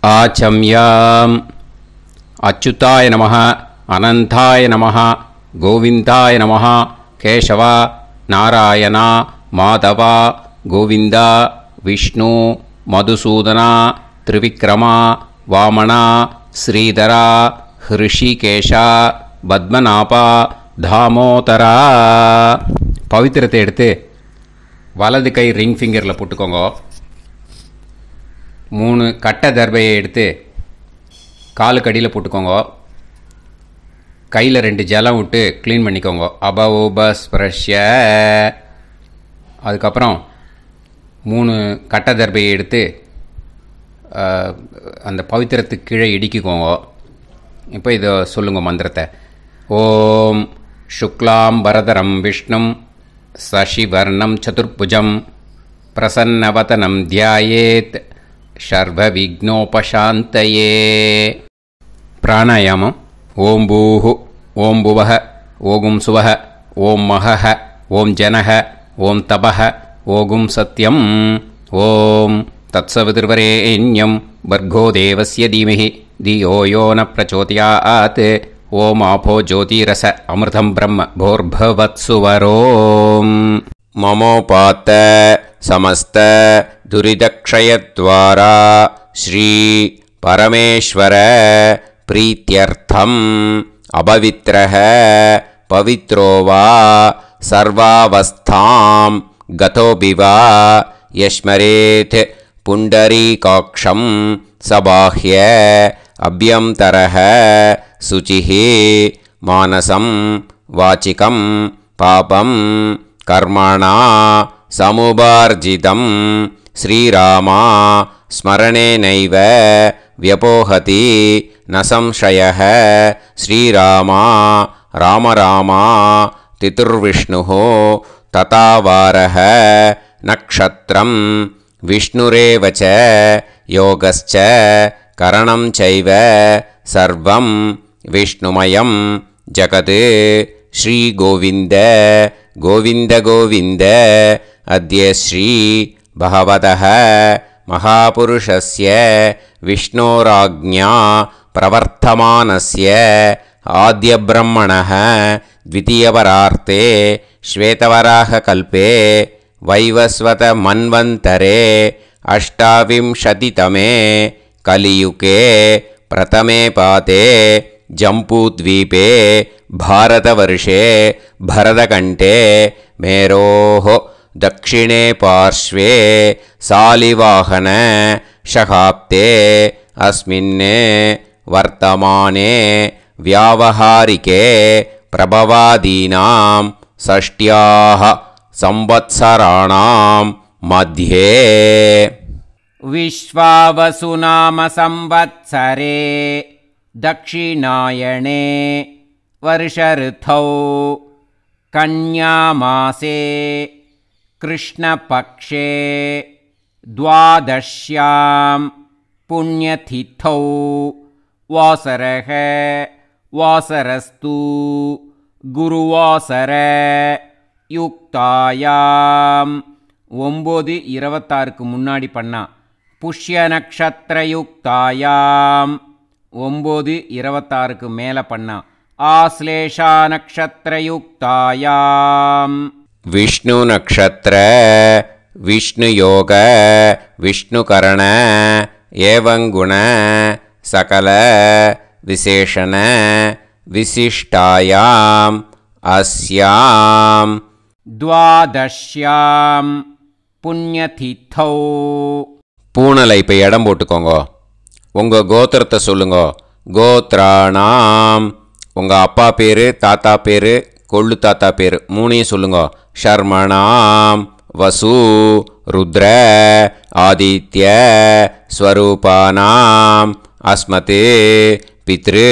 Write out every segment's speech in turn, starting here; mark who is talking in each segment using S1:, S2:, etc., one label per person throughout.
S1: आचम्याम् अच्युताय नमः अनंताय नमः गोविंदाय नमः केशव नारायण माधव गोविंद विष्णु मधुसूदन त्रिविक्रम वामन श्रीधर ऋषिकेश पद्मनाभ दामोदर पवित्रத்தை எடுத்து வலது கை ரிங் ஃபிங்கரில் போட்டுக்கோங்க. 3 கட்டை தர்பையை எடுத்து காலுக்கு அடியில் போட்டுக்கோங்க. கையில் 2 ஜலம் விட்டு க்ளீன் பண்ணிக்கோங்க. அபவோபஸ்பிரஷ்ய. அதுக்கப்புறம் 3 கட்டை தர்பையை எடுத்து அந்த பவித்திரத்துக்கு கீழே இடிக்கிக்கோங்க. இப்போ இதை சொல்லுங்க மந்திரத்தை. ஓம் சுக்லாம் வரதரம் விஷ்ணும் சசிவர்ணம் சதுர்புஜம் பிரசன்னவதனம் தியாயேத் சர்வ விக்னோபசாந்தயே. பிராணாயாமம். ஓம் பூஹு ஓம் புவஹ ஓகும் சுவஹ ஓம் மஹஹ ஓம் ஜனஹ ஓம் தபஹ ஓகும் சத்யம் ஓம் தத்சவிதுர்வரேண்யம் வர்கோ தேவஸ்ய தீமஹி தியோ யோ ந பிரச்சோதயாத் ஓம் ஆபோ ஜோதிரச அமிர்தம் பிரம்ம போர்பவத்சுவரோம். மமோபாத்த समस्त दुरितक्षयद्वारा श्री परमेश्वर प्रीत्यर्थम अपवित्रः पवित्रो वा सर्वावस्थां गतोऽपि वा यस्मरेत् पुण्डरीकाक्षं सबाह्य अभ्यन्तरः शुचिः मानसं वाचिकं पापं कर्मणा समुपार्जितं श्रीरामा स्मरणेनैव व्यपोहति न संशयः. श्रीरामा राम रामा तितुर्विष्णुः तथा वारः नक्षत्रं विष्णुरेव च योगश्च करणं चैव सर्वं विष्णुमयं जगत्. श्रीगोविन्द गोविन्द गोविन्द. अद्य श्री भगवतः महापुरुषस्य विष्णोराज्ञा प्रवर्तमानस्य आद्यब्रह्मणः द्वितीयपरार्ते श्वेतवराहकल्पे वैवस्वतमन्वन्तरे अष्टाविंशतितमे कलियुगे प्रथमे पाते जम्बूद्वीपे भारतवर्षे भरतकण्ठे मेरोः दक्षिणे पार्श्वे सालिवाहन शकाब्दे अस्मिन् वर्तमाने व्यावहारिके प्रभवादीनां षष्ट्याः संवत्सराणां मध्ये
S2: विश्वावसुनाम संवत्सरे दक्षिणायणे वर्षऋतौ कन्यामासे कृष्णपक्षे द्वादश्यां पुण्यतिथौ वासरः वासरस्तु गुरुवासर युक्तायां 9:26 முன்னாடி பண்ணா புஷ்ய நக்ஷத்திர யுக்தாயாம் 9:26 மேல பண்ணா ஆஸ்லேஷா நக்ஷத்திர யுக்தாயாம்
S1: विष्णु नक्षत्र विष्णु योग विष्णु करण एवं गुण सकल विशेषण विशिष्टायाम अस्याम
S2: द्वादश्याम पुण्यतिथौ.
S1: பூனலை இப்போ இடம் போட்டுக்கோங்க. உங்கள் கோத்திரத்தை சொல்லுங்க. கோத்ராணாம். உங்கள் அப்பா பேர், தாத்தா பேர், கொள்ளு தாத்தா பேர் மூணையும் சொல்லுங்க. ஷர்மணாம் வசு ருத்ர ஆதித்ய ஸ்வரூபானாம் அஸ்மதே பித்ரு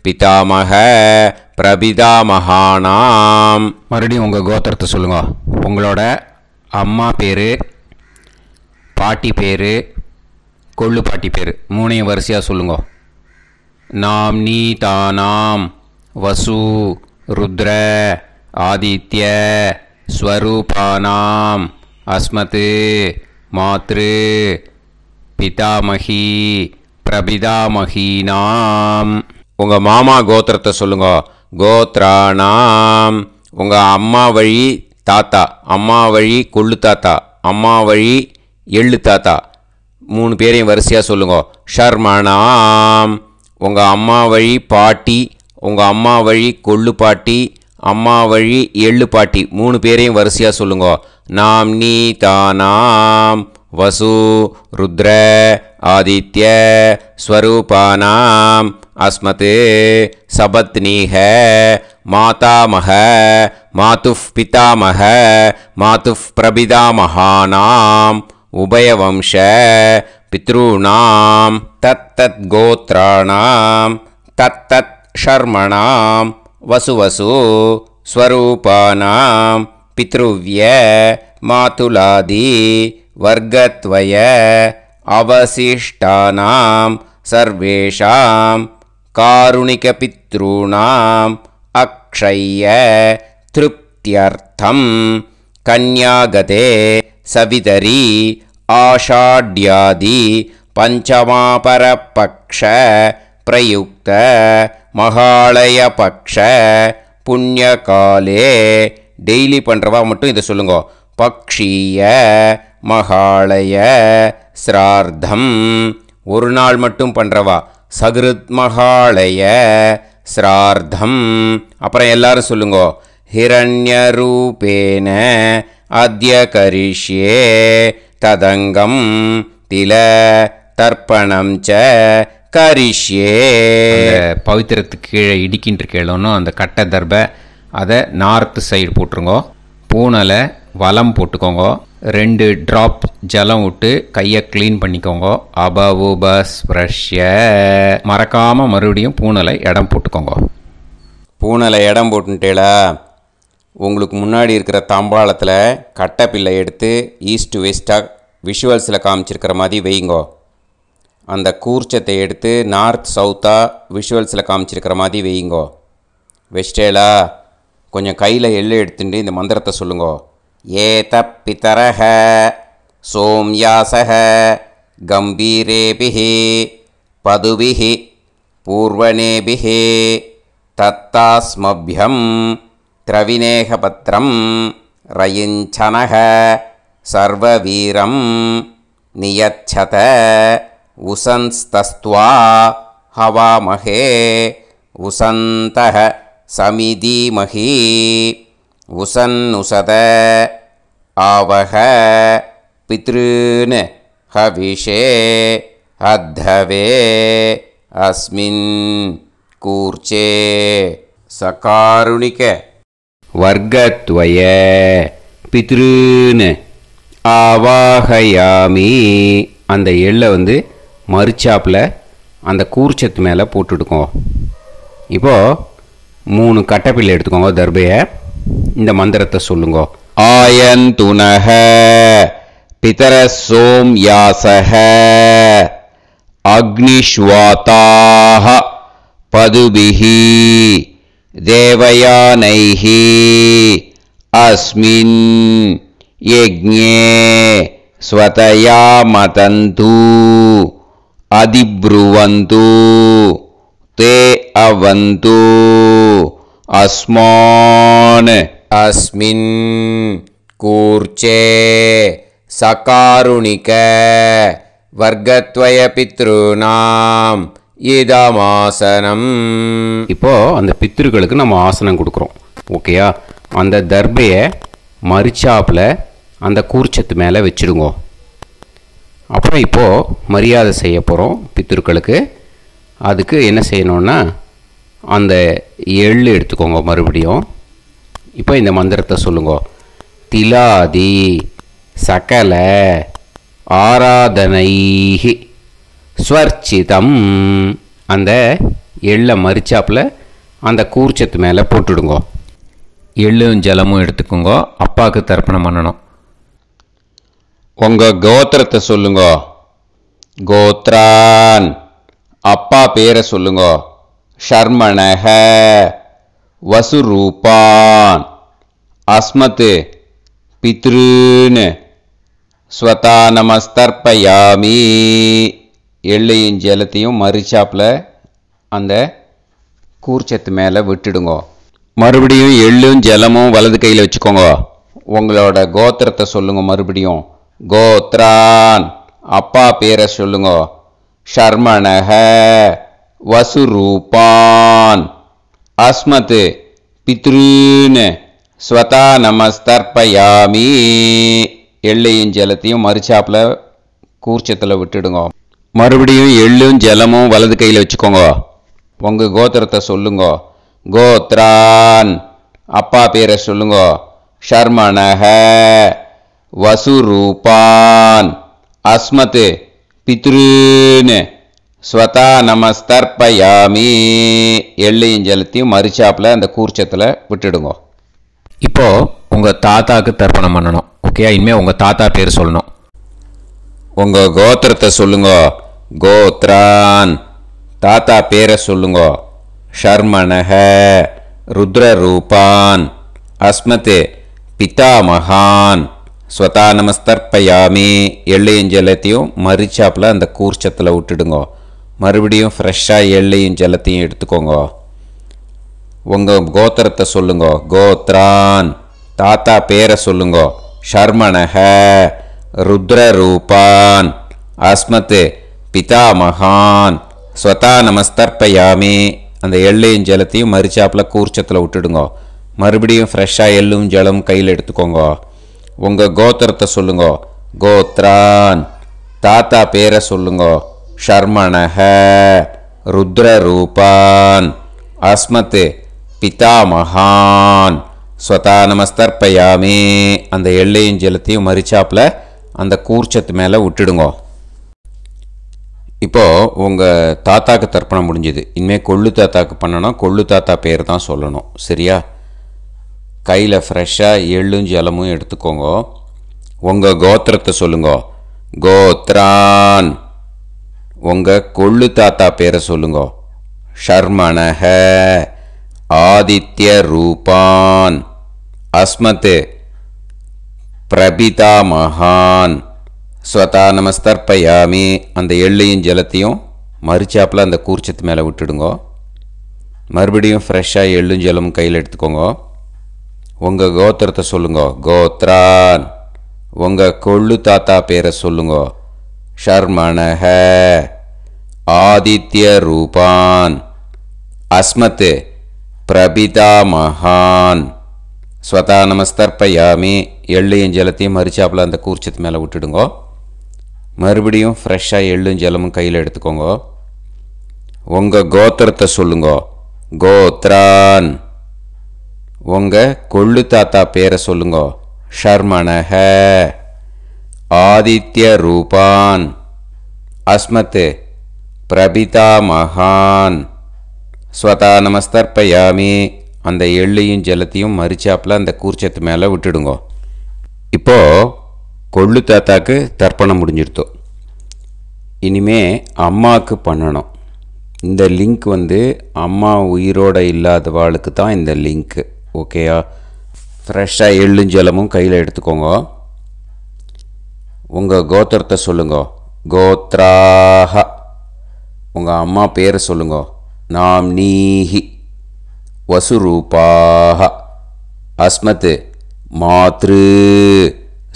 S1: பிதாமக பிரபிதாமகானாம். மறுபடியும் உங்கள் கோத்திரத்தை சொல்லுங்க. உங்களோட அம்மா பேர், பாட்டி பேர், கொள்ளு பாட்டி பேர் மூணையும் வரிசையாக சொல்லுங்க. நாம் நீ தானாம் வசு ருத்ர ஆதித்ய ஸ்வரூபானாம் அஸ்மத் மாத்ரு பிதாமகி பிரபிதாமஹீனாம். உங்கள் மாமா கோத்திரத்தை சொல்லுங்க. கோத்ராணாம். உங்கள் அம்மா வழி தாத்தா, அம்மா வழி கொள்ளு தாத்தா, அம்மா வழி எள்ளு தாத்தா, 3 பேரையும் வரிசையாக சொல்லுங்க. ஷர்மணாம். உங்கள் அம்மா வழி பாட்டி, உங்கள் அம்மா வழி கொள்ளு பாட்டி, அம்மா வழி எள்ளு பாட்டி, 3 பேரையும் வரிசையாக சொல்லுங்க. நாம் நீ தானாம் வசு ருத்ர ஆதித்ய ஸ்வரூபானாம் அஸ்மத் சபத்னீஹ மாதாமஹ மாதுஃப் பிதாமஹ மாதுஃப் பிரபிதாமஹானாம் உபயவம்ச பித்ருணாம் தத்தத் கோத்ராணாம் தத்தத் ஷர்மணாம் வசுவசு ஸ்வரூபானாம் பித்ருவ்ய மாதுலாதி வர்க்கத்வய அவசிஷ்டானாம் சர்வேஷாம் காருணிக பித்ருணாம் அக்ஷய திருப்தியர்த்தம் கன்யாகதே சவிதரி ஆஷாட்யாதி பஞ்சமாபரபக்ஷ பிரயுக்த மகாலய பக்ஷ புண்ணியகாலே. டெய்லி பண்ணுறவா மட்டும் இதை சொல்லுங்க. பக்ஷீய மகாலய ஸ்ரார்த்தம். ஒரு நாள் மட்டும் பண்ணுறவா சகிருத் மகாலய ஸ்ரார்த்தம். அப்புறம் எல்லாரும் சொல்லுங்க. ஹிரண்யரூபேன அத்ய கரிஷ்யே ததங்கம் தில தர்ப்பணம் ச கரிஷ்யே. பவித்திரத்துக்கு கீழே இடிக்கின்ற கேளோன்னு அந்த கட்டை தர்பை அதை நார்த்து சைடு போட்டுருங்கோ. பூனலை வலம் போட்டுக்கோங்க. 2 ட்ராப் ஜலம் விட்டு கையை க்ளீன் பண்ணிக்கோங்க. அபவுபஸ்ப்ரஷ்ய. மறக்காமல் மறுபடியும் பூனலை இடம் போட்டுக்கோங்க. பூனலை இடம் போட்டுட்டேளா, உங்களுக்கு முன்னாடி இருக்கிற தாம்பாளத்தில் கட்டை பிள்ளை எடுத்து ஈஸ்ட் வெஸ்டாக விஷுவல்ஸில் காமிச்சிருக்கிற மாதிரி வைங்கோ. அந்த கூர்ச்சத்தை எடுத்து நார்த் சவுத்தாக விஷுவல்ஸில் காமிச்சிருக்கிற மாதிரி வைங்கோ. வெஸ்டேலா கொஞ்சம் கையில் எள்ளு எடுத்துட்டு இந்த மந்திரத்தை சொல்லுங்கோ. ஏத பிதரஹ சோம்யாசஹ கம்பீரேபிஹி பதுபிஹி பூர்வணேபிஹி தத்தாஸ்மப்யம் திரவிநேகபத்ரம் ரயிஞ்சனஹ சர்வவீரம் நியச்சத உசன்ஸ்தஸ்த்வா ஹவாமஹே உசந்தஹ சமிதீமஹி உசன்னுசத ஆவஹ பித்ருன் ஹவிஷே அத்தவே அஸ்மின் கூர்ச்சே சகாருணிக வர்க்கத்வய பித்ருன் ஆவாஹயாமி. அந்த எள்ளை மரிச்சாப்பில் அந்த கூர்ச்சத்து மேலே போட்டுடுக்கோங்க. இப்போது 3 கட்டப்பிள்ளை எடுத்துக்கோங்க. தர்பையை இந்த மந்திரத்தை சொல்லுங்க. ஆயந்துனஹ பிதர சோம்யாசஹ அக்னிஷ்வாதாஹ பதுபிஹி தேவயானைஹி அஸ்மின் யஜ்ஞே ஸ்வதயா மதந்து அதிப்ருவந்து தே அவது அஸ்மான் அஸ்மின் கூர்ச்சே சகாருணிக வர்க்கத்வய பித்ருநாம் இதமாசனம். இப்போது அந்த பித்ருக்களுக்கு நம்ம ஆசனம் கொடுக்குறோம். ஓகேயா? அந்த தர்பையை மரிச்சாப்பில் அந்த கூர்ச்சத்து மேலே வச்சுடுங்க. அப்புறம் இப்போது மரியாதை செய்ய போகிறோம் பித்ருக்களுக்கு. அதுக்கு என்ன செய்யணுன்னா அந்த எள்ளு எடுத்துக்கோங்க. மறுபடியும் இப்போ இந்த மந்திரத்தை சொல்லுங்க. திலாதி சகல ஆராதனைஹி ஸ்வர்ச்சிதம். அந்த எள்ளை மரிச்சாப்பில் அந்த கூர்ச்சத்து மேலே போட்டுடுங்க. எள்ளும் ஜலமும் எடுத்துக்கோங்க. அப்பாவுக்கு தர்ப்பணம் பண்ணணும். உங்கள் கோத்திரத்தை சொல்லுங்க. கோத்ரான். அப்பா பேரை சொல்லுங்க. ஷர்மணஹ வசுரூபான் அஸ்மத் பித்ருன் ஸ்வதா நமஸ்தர்ப்பயாமி. எள்ளையும் ஜலத்தையும் மறிச்சாப்பில் அந்த கூர்ச்சத்து மேலே விட்டுடுங்க. மறுபடியும் எள்ளும் ஜலமும் வலது கையில் வச்சுக்கோங்க. உங்களோட கோத்திரத்தை சொல்லுங்க. மறுபடியும் கோத்ரான், அப்பா பேரை சொல்லுங்க. ஷர்மணஹ, வசுரூபான், அஸ்மத், பித்ருன்னு ஸ்வதா நமஸ்தர்ப்பயாமி. எள்ளையும் ஜலத்தையும் மறிச்சாப்பில் கூர்ச்சத்தில் விட்டுடுங்க. மறுபடியும் எள்ளும் ஜலமும் வலது கையில் வச்சுக்கோங்க. உங்கள் கோத்திரத்தை சொல்லுங்க. கோத்ரான், அப்பா பேரை சொல்லுங்க. ஷர்மணஹ, வசுரூபான், அஸ்மத், பித்ருன்னு ஸ்வதா நமஸ்தர்ப்பயாமி. எள்ளையும் ஜலத்தையும் மறிச்சாப்பில் அந்த கூர்ச்சத்தில் விட்டுடுங்க.
S3: இப்போது உங்கள் தாத்தாவுக்கு தர்ப்பணம் பண்ணணும். ஓகே, இனிமேல் உங்கள் தாத்தா பேர் சொல்லணும்.
S1: உங்கள் கோத்திரத்தை சொல்லுங்க. கோத்ரான், தாத்தா பேரை சொல்லுங்க. ஷர்மணஹ, ருத்ரரூபான், அஸ்மத், பிதாமகான், ஸ்வதா நமஸ்தர்ப்பயாமி. எள்ளையும் ஜலத்தையும் மறிச்சாப்பில் அந்த கூர்ச்சத்தில் விட்டுடுங்க. மறுபடியும் ஃப்ரெஷ்ஷாக எள்ளையும் ஜலத்தையும் எடுத்துக்கோங்க. உங்கள் கோத்திரத்தை சொல்லுங்க. கோத்ரான், தாத்தா பேரை சொல்லுங்க. ஷர்மணஹ, ருத்ரரூபான், அஸ்மத், பிதாமகான், ஸ்வதா நமஸ்தர்ப்பயாமி. அந்த எள்ளையும் ஜலத்தையும் மறிச்சாப்பில் கூர்ச்சத்தில் விட்டுடுங்க. மறுபடியும் ஃப்ரெஷ்ஷாக எள்ளும் ஜலம் கையில் எடுத்துக்கோங்க. உங்கள் கோத்திரத்தை சொல்லுங்க. கோத்ரான், தாத்தா பேரை சொல்லுங்க. ஷர்மணஹ, ருத்ரரூபான், அஸ்மத், பிதாமகான், ஸ்வதா நமஸ்தர்ப்பயாமி. அந்த எள்ளையும் ஜலத்தையும் மறிச்சாப்பில் அந்த கூர்ச்சத்து மேலே விட்டுடுங்க. இப்போது உங்கள் தாத்தாக்கு தர்ப்பணம் முடிஞ்சுது. இனிமேல் கொள்ளு தாத்தாக்கு பண்ணணும். கொள்ளு தாத்தா பேர் தான் சொல்லணும். சரியா? கையில் ஃப்ரெஷ்ஷாக எள்ளும் ஜலமும் எடுத்துக்கோங்க. உங்கள் கோத்திரத்தை சொல்லுங்க. கோத்ரான், உங்கள் கொள்ளு தாத்தா பேரை சொல்லுங்க. ஷர்மணஹ, ஆதித்ய ரூபான், அஸ்மத், பிரபிதாமகான், ஸ்வதா நமஸ்தர்ப்பயாமி. அந்த எள்ளையும் ஜலத்தையும் மறிச்சாப்பில் அந்த கூர்ச்சத்து மேலே விட்டுடுங்க. மறுபடியும் ஃப்ரெஷ்ஷாக எள்ளும் ஜலமும் கையில் எடுத்துக்கோங்க. உங்கள் கோத்திரத்தை சொல்லுங்க. கோத்ரான், உங்கள் கொள்ளு தாத்தா பேரை சொல்லுங்க. ஷர்மணஹ, ஆதித்ய ரூபான், அஸ்மத், பிரபிதாமகான், ஸ்வதா நமஸ்தர்ப்பயாமி. எள்ளையும் ஜலத்தையும் மறிச்சாப்பில் அந்த கூர்ச்சத்து மேலே விட்டுடுங்க. மறுபடியும் ஃப்ரெஷ்ஷாக எள்ளும் ஜலமும் கையில் எடுத்துக்கோங்க. உங்கள் கோத்திரத்தை சொல்லுங்க. கோத்ரான், உங்கள் கொள்ளு தாத்தா பேரை சொல்லுங்க. ஷர்மணஹ, ஆதித்ய ரூபான், அஸ்மத், பிரபிதாமகான், ஸ்வதா நமஸ்தர்ப்பயாமி. அந்த எள்ளையும் ஜலத்தையும் மறிச்சாப்பில் அந்த கூர்ச்சத்து மேலே விட்டுடுங்க. இப்போது கொள்ளு தாத்தாக்கு தர்ப்பணம் முடிஞ்சிருத்தோம். இனிமே அம்மாவுக்கு பண்ணணும். இந்த லிங்க் அம்மா உயிரோடு இல்லாதவாளுக்கு தான் இந்த லிங்க்கு. ஓகேயா? ஃப்ரெஷ்ஷாக எள்ளும் ஜலமும் கையில் எடுத்துக்கோங்க. உங்கள் கோத்திரத்தை சொல்லுங்க. கோத்ராஹ, உங்கள் அம்மா பேரை சொல்லுங்க. நாம்னீஹி, வசுரூபாஹ, அஸ்மத், மாத்ரு,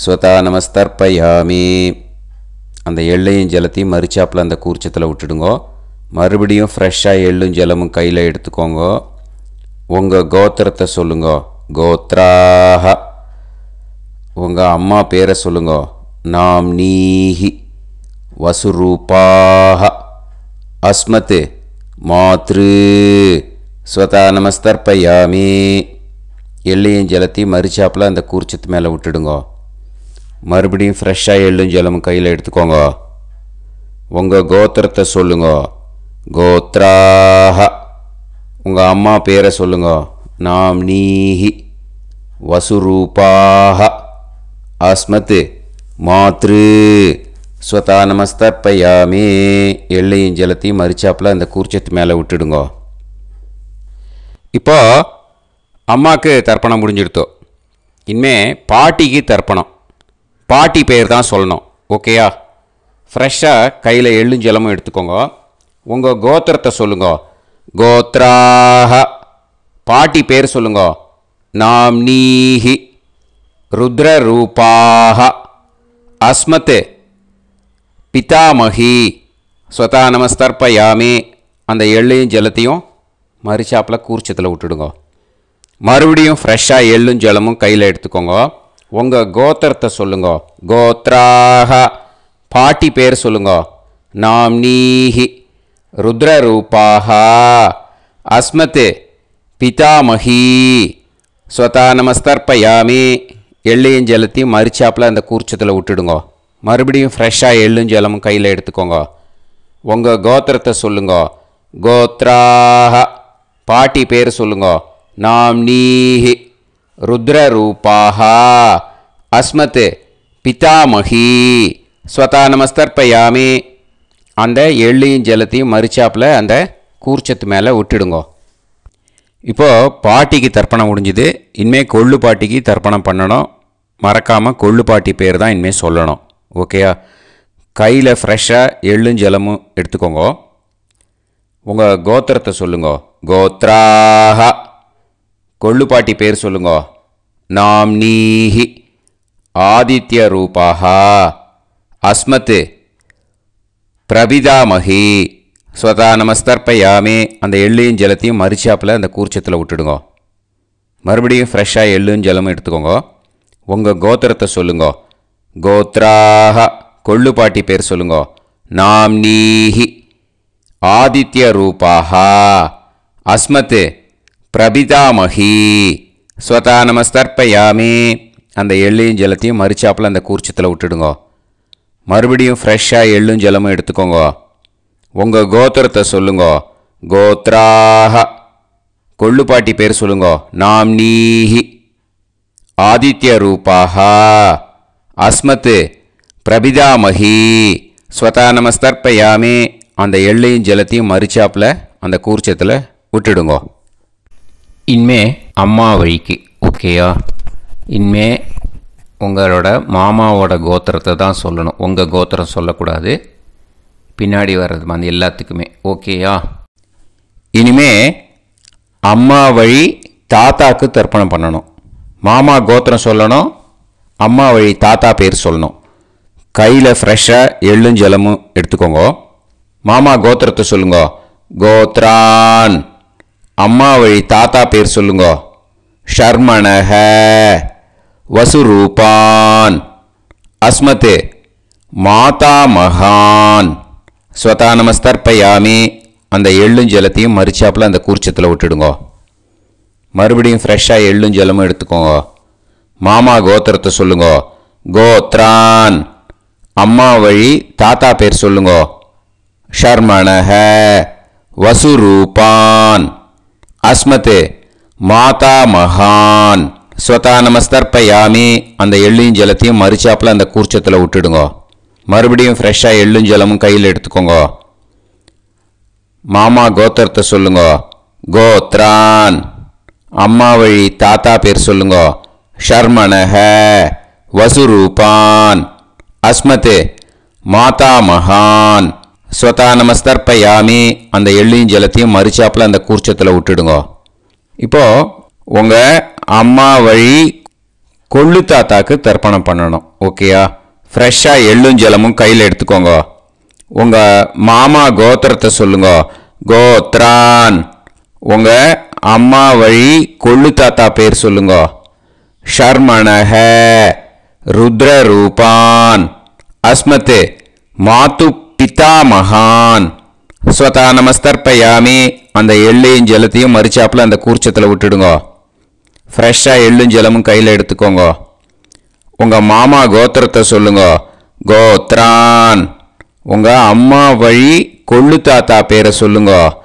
S1: ஸ்வதா நமஸ்தர்ப்பயாமி. அந்த எள்ளையும் ஜலத்தையும் மறிச்சாப்பில் அந்த கூர்ச்சத்தில் விட்டுடுங்க. மறுபடியும் ஃப்ரெஷ்ஷாக எள்ளும் ஜலமும் கையில் எடுத்துக்கோங்க. உங்கள் கோத்திரத்தை சொல்லுங்க. கோத்ராஹ, உங்கள் அம்மா பேரை சொல்லுங்க. நாம்னீஹி, வசுரூபாஹ, அஸ்மத், மாத்ரு, ஸ்வதா நமஸ்தர்ப்பயாமி. எள்ளையும் ஜலத்தையும் மறிச்சாப்பில் அந்த கூர்ச்சத்து மேலே விட்டுடுங்க. மறுபடியும் ஃப்ரெஷ்ஷாக எள்ளும் ஜலமும் கையில் எடுத்துக்கோங்க. உங்கள் கோத்திரத்தை சொல்லுங்க. கோத்ராஹ, உங்கள் அம்மா பேரை சொல்லுங்க. நாம்னீஹி, வசுரூபாஹ, அஸ்மத், மாத்ரு, ஸ்வதா நமஸ்தர்ப்பயாமி. எள்ளையும் ஜலத்தையும் மறிச்சாப்பில் அந்த கூர்ச்சத்து மேலே விட்டுடுங்க. இப்போ அம்மாவுக்கு தர்ப்பணம் முடிஞ்சிடுத்தோம். இனிமே பாட்டிக்கு தர்ப்பணம். பாட்டி பேர் தான் சொல்லணும். ஓகேயா? ஃப்ரெஷ்ஷாக கையில் எள்ளும் ஜலமும் எடுத்துக்கோங்க. உங்கள் கோத்திரத்தை சொல்லுங்க. கோத்ராஹ. பாட்டி பேர் சொல்லுங்க. நாம்னீஹி. ருத்ரரூபாஹ. அஸ்மத் பிதாமகி. ஸ்வதா நமஸ்தர்ப்பயாமி. அந்த எள்ளையும் ஜலத்தையும் மரிச்சாப்பில் கூர்ச்சத்தில் விட்டுடுங்க. மறுபடியும் ஃப்ரெஷ்ஷாக எள்ளும் ஜலமும் கையில் எடுத்துக்கோங்க. உங்கள் கோத்திரத்தை சொல்லுங்க. கோத்ராஹ. பாட்டி பேர் சொல்லுங்க. நாம்னீஹி. ருத்ரரூபாஹ. அஸ்மத் பிதாமகி. ஸ்வதா நமஸ்தர்ப்பயாமி. எள்ளையும் ஜலத்தையும் மரிச்சாப்பில் அந்த கூர்ச்சத்தில் விட்டுடுங்க. மறுபடியும் ஃப்ரெஷ்ஷாக எள்ளும் ஜலமும் கையில் எடுத்துக்கோங்க. உங்கள் கோத்திரத்தை சொல்லுங்க. கோத்ராஹ. பாட்டி பேர் சொல்லுங்க. நாம்னீஹி. ருத்ரரூபாஹ. அஸ்மத் பிதாமகி. ஸ்வதா நமஸ்தர்ப்பயாமி. அந்த எள்ளையும் ஜலத்தையும் மரிச்சாப்பில் அந்த கூர்ச்சத்து மேலே விட்டுடுங்க. இப்போது பாட்டிக்கு தர்ப்பணம் முடிஞ்சுது. இனிமேல் கொள்ளு பாட்டிக்கு தர்ப்பணம் பண்ணணும். மறக்காமல் கொள்ளு பாட்டி பேர் தான் இனிமேல் சொல்லணும். ஓகேயா? கையில் ஃப்ரெஷ்ஷாக எள்ளும் ஜலமும் எடுத்துக்கோங்க. உங்கள் கோத்திரத்தை சொல்லுங்க. கோத்ராஹ. கொள்ளு பாட்டி பேர் சொல்லுங்க. நாம்னீஹி. ஆதித்ய ரூபாஹ. அஸ்மத் பிரபிதாமகி. ஸ்வதா நமஸ்தர்ப்பயாமி. அந்த எள்ளையும் ஜலத்தையும் மரிச்சாப்பில் அந்த கூர்ச்சத்தில் விட்டுடுங்க. மறுபடியும் ஃப்ரெஷ்ஷாக எள்ளும் ஜலமும் எடுத்துக்கோங்க. உங்கள் கோத்திரத்தை சொல்லுங்க. கோத்ராஹ. கொள்ளு பாட்டி பேர் சொல்லுங்க. நாம்னீஹி. ஆதித்ய ரூபாஹ. அஸ்மத் பிரபிதாமகி. ஸ்வதா நமஸ்தர்ப்பயாமி. அந்த எள்ளையும் ஜலத்தையும் மரிச்சாப்பில் அந்த கூர்ச்சத்தில் விட்டுடுங்க. மறுபடியும் ஃப்ரெஷ்ஷாக எள்ளும் ஜலமும் எடுத்துக்கோங்க. உங்கள் கோத்திரத்தை சொல்லுங்க. கோத்ராஹ. கொள்ளு பாட்டி பேர் சொல்லுங்க. நாம்னீஹி. ஆதித்ய ரூபாஹ. அஸ்மத் பிரபிதாமகி. ஸ்வதா நமஸ்தர்ப்பயாமி. அந்த எள்ளையும் ஜலத்தையும் மரிச்சாப்பில் அந்த கூர்ச்சத்தில் விட்டுடுங்க. இனிமே அம்மா வழிக்கு. ஓகேயா? இனிமே உங்களோட மாமாவோட கோத்திரத்தை தான் சொல்லணும். உங்கள் கோத்திரம் சொல்லக்கூடாது. பின்னாடி வர்றது மாதிரி எல்லாத்துக்குமே. ஓகேயா? இனிமே அம்மா வழி தாத்தாக்கு தர்ப்பணம் பண்ணணும். மாமா கோத்திரம் சொல்லணும். அம்மா வழி தாத்தா பேர் சொல்லணும். கையில் ஃப்ரெஷ்ஷாக எள்ளும் ஜலமும் எடுத்துக்கோங்க. மாமா கோத்திரத்தை சொல்லுங்க. கோத்ரான். அம்மா வழி தாத்தா பேர் சொல்லுங்க. ஷர்மணஹ. வசுரூபான். அஸ்மத் மாதாமகான். ஸ்வதா நமஸ்தர்ப்பயாமி. அந்த எள்ளும் ஜலத்தையும் மரிச்சாப்பில் அந்த கூர்ச்சத்தில் விட்டுடுங்க. மறுபடியும் ஃப்ரெஷ்ஷாக எள்ளும் ஜலமும் எடுத்துக்கோங்க. மாமா கோத்திரத்தை சொல்லுங்க. கோத்ரான். அம்மா வழி தாத்தா பேர் சொல்லுங்க. ஷர்மணஹ. வசுரூபான். அஸ்மத் மாதாமகான். ஸ்வதா நமஸ்தர்ப்பயாமி. அந்த எள்ளையும் ஜலத்தையும் மரிச்சாப்பில் அந்த கூர்ச்சத்தில் விட்டுடுங்க. மறுபடியும் ஃப்ரெஷ்ஷாக எள்ளும் ஜலமும் கையில் எடுத்துக்கோங்க. மாமா கோத்திரத்தை சொல்லுங்க. கோத்ரான். அம்மா வழி தாத்தா பேர் சொல்லுங்க. ஷர்மணஹ. வசுரூபான். அஸ்மத் மாதாமகான். ஸ்வதா நமஸ்தர்ப்பயாமி. அந்த எள்ளையும் ஜலத்தையும் மரிச்சாப்பில் அந்த கூர்ச்சத்தில் விட்டுடுங்க. இப்போது உங்கள் அம்மா வழி கொள்ளு தாத்தாக்கு தர்ப்பணம் பண்ணணும். ஓகேயா? ஃப்ரெஷ்ஷாக எள்ளும் ஜலமும் கையில் எடுத்துக்கோங்க. உங்கள் மாமா கோத்திரத்தை சொல்லுங்க. கோத்ரான். உங்கள் அம்மா வழி கொள்ளு தாத்தா பேர் சொல்லுங்க. ஷர்மணஹ. ருத்ரரூபான். அஸ்மத் மாது பிதாமகான். ஸ்வதா நமஸ்தர்ப்பயாமி. அந்த எள்ளையும் ஜலத்தையும் மரிச்சாப்பில் அந்த கூர்ச்சத்தில் விட்டுடுங்க. ஃப்ரெஷ்ஷாக எள்ளும் ஜலமும் கையில் எடுத்துக்கோங்க. உங்கள் மாமா கோத்திரத்தை சொல்லுங்க. கோத்ரான். உங்கள் அம்மா வழி கொள்ளு தாத்தா பேரை சொல்லுங்க.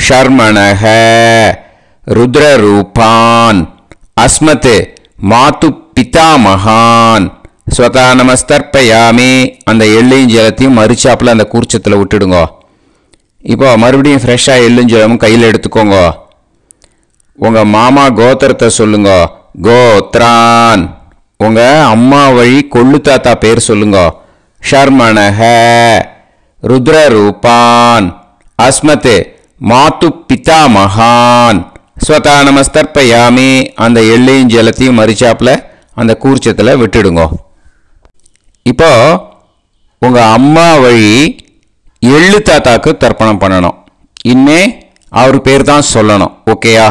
S1: ஷர்மணஹ. ருத்ரரூபான். அஸ்மத் மாது பிதாமகான். ஸ்வதா நமஸ்தர்ப்பயாமி. அந்த எள்ளையும் ஜலத்தையும் மரிச்சாப்பில் அந்த கூர்ச்சத்தில் விட்டுடுங்க. இப்போ மறுபடியும் ஃப்ரெஷ்ஷாக எள்ளும் ஜலமும் கையில் எடுத்துக்கோங்க. உங்கள் மாமா கோத்திரத்தை சொல்லுங்க. கோத்ரான். உங்கள் அம்மா வழி கொள்ளு தாத்தா பேர் சொல்லுங்க.
S3: ஷர்மணஹ ருத்ரரூபான் அஸ்மத் மாத்து பிதாமகான் ஸ்வதா நமஸ்தர்ப்பயாமி. அந்த எள்ளையும் ஜலத்தையும் மரிச்சாப்புல அந்த கூர்ச்சத்தில் விட்டுடுங்க. இப்போ உங்கள் அம்மா வழி எள்ளு தாத்தாக்கு தர்ப்பணம் பண்ணணும். இனிமே அவர் பேர் தான் சொல்லணும். ஓகேயா?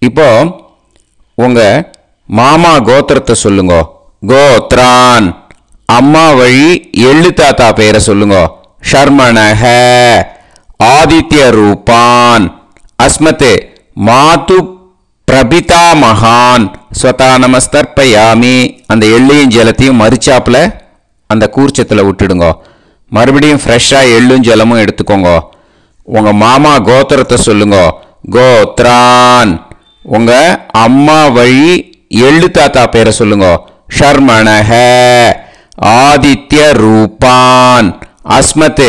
S3: இப்போ உங்கள் மாமா கோத்திரத்தை சொல்லுங்க. கோத்ரான். அம்மா வழி எள்ளு தாத்தா பேரை சொல்லுங்க. ஷர்மணஹ ஆதித்ய ரூபான் அஸ்மத் மாது பிரபிதாமகான் ஸ்வதா நமஸ்தர்ப்பயாமி. அந்த எள்ளையும் ஜலத்தையும் மரிச்சாப்புல அந்த கூர்ச்சத்தில் விட்டுடுங்க. மறுபடியும் ஃப்ரெஷ்ஷாக எள்ளும் ஜலமும் எடுத்துக்கோங்க. உங்கள் மாமா கோத்திரத்தை சொல்லுங்க. கோத்ரான். உங்கள் அம்மா வழி எள்ளு தாத்தா பேரை சொல்லுங்க. ஷர்மணஹ ஆதித்ய ரூபான் அஸ்மத்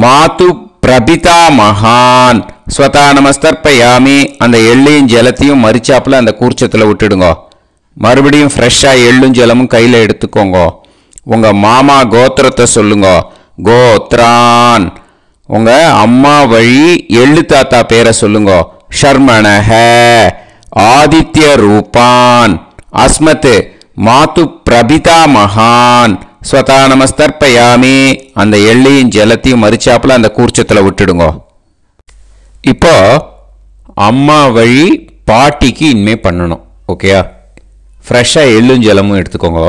S3: மாது பிரபிதாமகான் ஸ்வதா நமஸ்தர்ப்பயாமி. அந்த எள்ளையும் ஜலத்தையும் மரிச்சாப்புல அந்த கூர்ச்சத்தில் விட்டுடுங்க. மறுபடியும் ஃப்ரெஷ்ஷாக எள்ளும் ஜலமும் கையில் எடுத்துக்கோங்க. உங்கள் மாமா கோத்திரத்தை சொல்லுங்க. கோத்ரான். உங்கள் அம்மா வழி எள்ளு தாத்தா பேரை சொல்லுங்க. ஷர்மணஹ ஆதித்ய ரூபான் அஸ்மத் மாது பிரபிதாமகான் ஸ்வதா நமஸ்தர்ப்பயாமி. அந்த எள்ளையும் ஜலத்தையும் மரிச்சாப்புல அந்த கூர்ச்சத்தில் விட்டுடுங்க. இப்போ அம்மா வழி பாட்டிக்கு இனிமே பண்ணணும். ஓகேயா? ஃப்ரெஷ்ஷாக எள்ளும் ஜலமும் எடுத்துக்கோங்க.